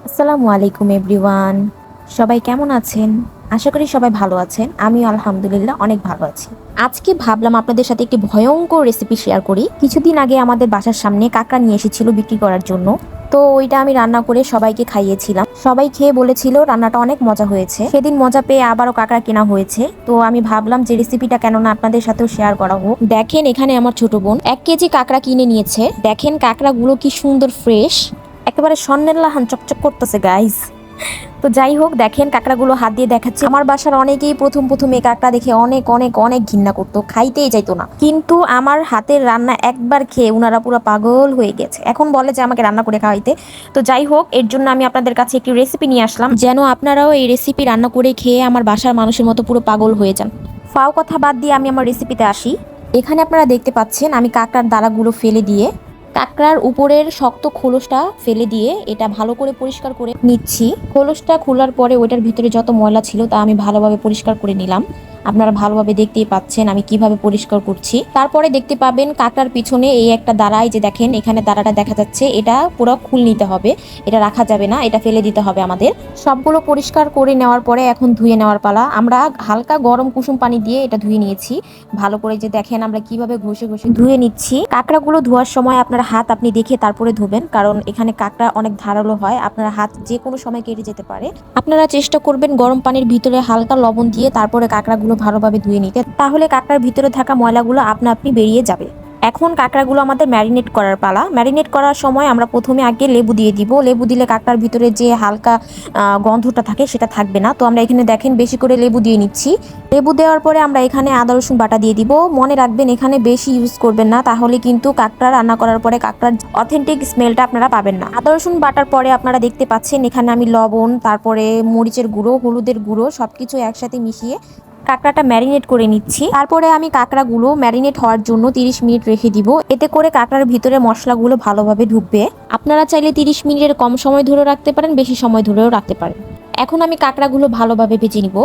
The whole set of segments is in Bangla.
আসসালামু আলাইকুম এভরিওয়ান। সবাই কেমন আছেন? আশা করি সবাই ভালো আছেন। আমি আলহামদুলিল্লাহ অনেক ভালো আছি। আজকে ভাবলাম আপনাদের সাথে একটি ভয়ঙ্কর রেসিপি শেয়ার করি। কিছুদিন আগে আমাদের বাসার সামনে কাঁকড়া নিয়ে এসেছিল বিক্রি করার জন্য। তো ওইটা আমি রান্না করে সবাইকে খাইয়েছিলাম। সবাই খেয়ে বলেছিল রান্নাটা অনেক মজা হয়েছে। সেদিন মজা পেয়ে আবারও কাঁকড়া কেনা হয়েছে। তো আমি ভাবলাম যে রেসিপিটা কেন না আপনাদের সাথেও শেয়ার করা হোক। দেখেন এখানে আমার ছোট বোন 1 কেজি কাঁকড়া কিনে নিয়েছে। দেখেন কাঁকড়াগুলো কি সুন্দর ফ্রেশ, একেবারে স্বর্ণের লাহান চকচক করতেছে গাইস। তো যাই হোক, দেখেন কাঁকড়াগুলো হাত দিয়ে দেখাচ্ছে। আমার বাসার অনেকেই প্রথম এই কাঁকড়া দেখে অনেক অনেক অনেক ঘৃণা করতো, খাইতেই চাইতো না। কিন্তু আমার হাতের রান্না একবার খেয়ে উনারা পুরো পাগল হয়ে গেছে। এখন বলে যে আমাকে রান্না করে খাওয়াইতে। তো যাই হোক, এর জন্য আমি আপনাদের কাছে একটি রেসিপি নিয়ে আসলাম, যেন আপনারাও এই রেসিপি রান্না করে খেয়ে আমার বাসার মানুষের মতো পুরো পাগল হয়ে যান। ফাও কথা বাদ দিয়ে আমি আমার রেসিপিতে আসি। এখানে আপনারা দেখতে পাচ্ছেন আমি কাঁকড়ার দানাগুলো ফেলে দিয়ে, কাঁকড়ার উপরের শক্ত খোলসটা ফেলে দিয়ে এটা ভালো করে পরিষ্কার করে নিচ্ছি। খোলসটা খোলার পরে ওইটার ভিতরে যত ময়লা ছিল তা আমি ভালোভাবে পরিষ্কার করে নিলাম। আপনারা ভালোভাবে দেখতেই পাচ্ছেন আমি কিভাবে পরিষ্কার করছি। তারপরে দেখতে পাবেন কাঁকড়ার পিছনে এই একটা দাঁড়ায়, যে দেখেন এখানে দাঁড়াটা দেখা যাচ্ছে, এটা পুরো খুল নিতে হবে। এটা রাখা যাবে না, এটা ফেলে দিতে হবে আমাদের। সবগুলো পরিষ্কার করে নেওয়ার পরে এখন ধুয়ে নেওয়ার পালা। আমরা হালকা গরম কুসুম পানি দিয়ে এটা ধুয়ে নিয়েছি ভালো করে। যে দেখেন আমরা কিভাবে ঘষে ঘষে ধুয়ে নিচ্ছি। কাঁকড়াগুলো ধোয়ার সময় আপনার হাত আপনি দেখে তারপরে ধুবেন, কারণ এখানে কাঁকড়া অনেক ধারালো হয়, আপনার হাত যে কোনো সময় কেটে যেতে পারে। আপনারা চেষ্টা করবেন গরম পানির ভিতরে হালকা লবণ দিয়ে তারপরে কাঁকড়াগুলো ভালোভাবে ধুয়ে নিতে, তাহলে কাঁকড়ার ভিতরে থাকা ময়লাগুলো আপনা আপনি বেরিয়ে যাবে। এখন কাঁকড়াগুলো আমাদের ম্যারিনেট করার পালা। ম্যারিনেট করার সময় আমরা প্রথমে আগে লেবু দিয়ে দিব। লেবু দিলে কাঁকড়ার ভিতরে যে হালকা গন্ধটা থাকে সেটা থাকবে না। তো আমরা এখানে দেখেন বেশি করে লেবু দিয়ে নিচ্ছি। লেবু দেওয়ার পরে আমরা এখানে আদা রসুন বাটা দিয়ে দিব। মনে রাখবেন এখানে বেশি ইউজ করবেন না, তাহলে কিন্তু কাঁকড়া রান্না করার পরে কাঁকড়ার অথেন্টিক স্মেলটা আপনারা পাবেন না। আদা রসুন বাটার পরে আপনারা দেখতে পাচ্ছেন এখানে আমি লবণ, তারপরে মরিচের গুঁড়ো, হলুদের গুঁড়ো সবকিছু একসাথে মিশিয়ে কাঁকড়াটা ম্যারিনেট করে নিচ্ছি। তারপরে আমি কাঁকড়াগুলো ম্যারিনেট হওয়ার জন্য 30 মিনিট রেখে দিব। এতে করে কাঁকড়ার ভিতরে মশলাগুলো ভালোভাবে ঢুকবে। আপনারা চাইলে 30 মিনিটের কম সময় ধরেও রাখতে পারেন, বেশি সময় ধরেও রাখতে পারেন। এখন আমি কাঁকড়াগুলো ভালোভাবে ভেজে নিব।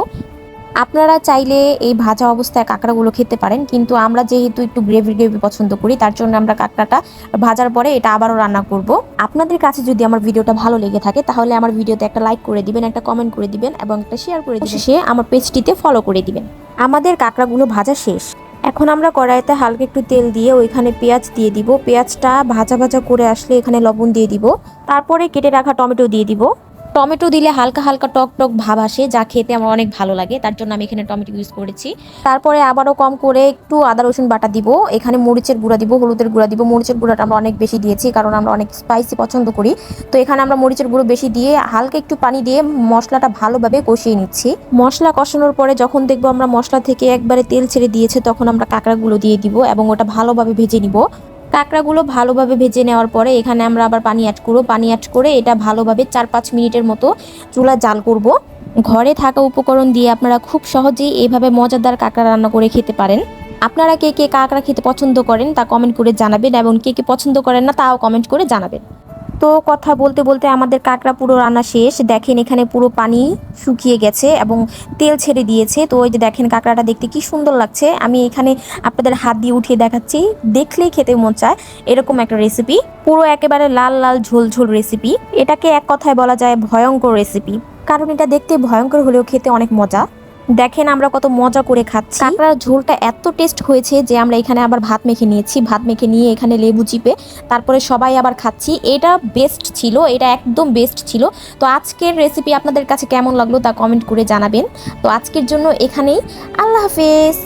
আপনারা চাইলে এই ভাজা অবস্থায় কাঁকড়াগুলো খেতে পারেন, কিন্তু আমরা যেহেতু একটু গ্রেভি গ্রেভি পছন্দ করি তার জন্য আমরা কাঁকড়াটা ভাজার পরে এটা আবারও রান্না করব। আপনাদের কাছে যদি আমার ভিডিওটা ভালো লেগে থাকে তাহলে আমার ভিডিওতে একটা লাইক করে দিবেন, একটা কমেন্ট করে দিবেন এবং একটা শেয়ার করে দিবেন। সে আমার পেজটিতে ফলো করে দিবেন। আমাদের কাঁকড়াগুলো ভাজা শেষ। এখন আমরা কড়াইতে হালকা একটু তেল দিয়ে ওইখানে পেঁয়াজ দিয়ে দিব। পেঁয়াজটা ভাজা ভাজা করে আসলে এখানে লবণ দিয়ে দিব। তারপরে কেটে রাখা টমেটো দিয়ে দিব। টমেটো দিলে হালকা হালকা টক টক ভাব আসে, যা খেতে আমার অনেক ভালো লাগে, তার জন্য আমি এখানে টমেটো ইউজ করেছি। তারপরে আবারও কম করে একটু আদা রসুন বাটা দিব। এখানে মরিচের গুঁড়া দিব, হলুদের গুঁড়া দিব। মরিচের গুঁড়াটা আমরা অনেক বেশি দিয়েছি কারণ আমরা অনেক স্পাইসি পছন্দ করি। তো এখানে আমরা মরিচের গুঁড়ো বেশি দিয়ে হালকা একটু পানি দিয়ে মশলাটা ভালোভাবে কষিয়ে নিচ্ছি। মশলা কষানোর পরে যখন দেখবো আমরা মশলা থেকে একবারে তেল ছেড়ে দিয়েছে তখন আমরা কাঁকড়াগুলো দিয়ে দিব এবং ওটা ভালোভাবে ভেজে নিব। কাঁকড়াগুলো ভালোভাবে ভেজে নেওয়ার পরে এখানে আমরা আবার পানি অ্যাড করব। পানি অ্যাড করে এটা ভালোভাবে 4-5 মিনিটের মতো চুলা জাল করব। ঘরে থাকা উপকরণ দিয়ে আপনারা খুব সহজেই এইভাবে মজাদার কাঁকড়া রান্না করে খেতে পারেন। আপনারা কে কে কাঁকড়া খেতে পছন্দ করেন তা কমেন্ট করে জানাবেন, এবং কে কে পছন্দ করেন না তাও কমেন্ট করে জানাবেন। তো কথা বলতে বলতে আমাদের কাঁকড়া পুরো রান্না শেষ। দেখেন এখানে পুরো পানি শুকিয়ে গেছে এবং তেল ছেড়ে দিয়েছে। তো ওই যে দেখেন কাঁকড়াটা দেখতে কি সুন্দর লাগছে। আমি এখানে আপনাদের হাত দিয়ে উঠিয়ে দেখাচ্ছি, দেখলেই খেতে মন চায় এরকম একটা রেসিপি। পুরো একেবারে লাল লাল ঝোল ঝোল রেসিপি। এটাকে এক কথায় বলা যায় ভয়ঙ্কর রেসিপি, কারণ এটা দেখতে ভয়ঙ্কর হলেও খেতে অনেক মজা। দেখেন আমরা কত মজা করে খাচ্ছি। কাঁকড়ার ঝোলটা এত টেস্ট হয়েছে যে আমরা এখানে আবার ভাত মেখে নিয়েছি। ভাত মেখে নিয়ে এখানে লেবু চিপে তারপরে সবাই আবার খাচ্ছি। এটা বেস্ট ছিল, এটা একদম বেস্ট ছিল। তো আজকের রেসিপি আপনাদের কাছে কেমন লাগলো তা কমেন্ট করে জানাবেন। তো আজকের জন্য এখানেই, আল্লাহ হাফেজ।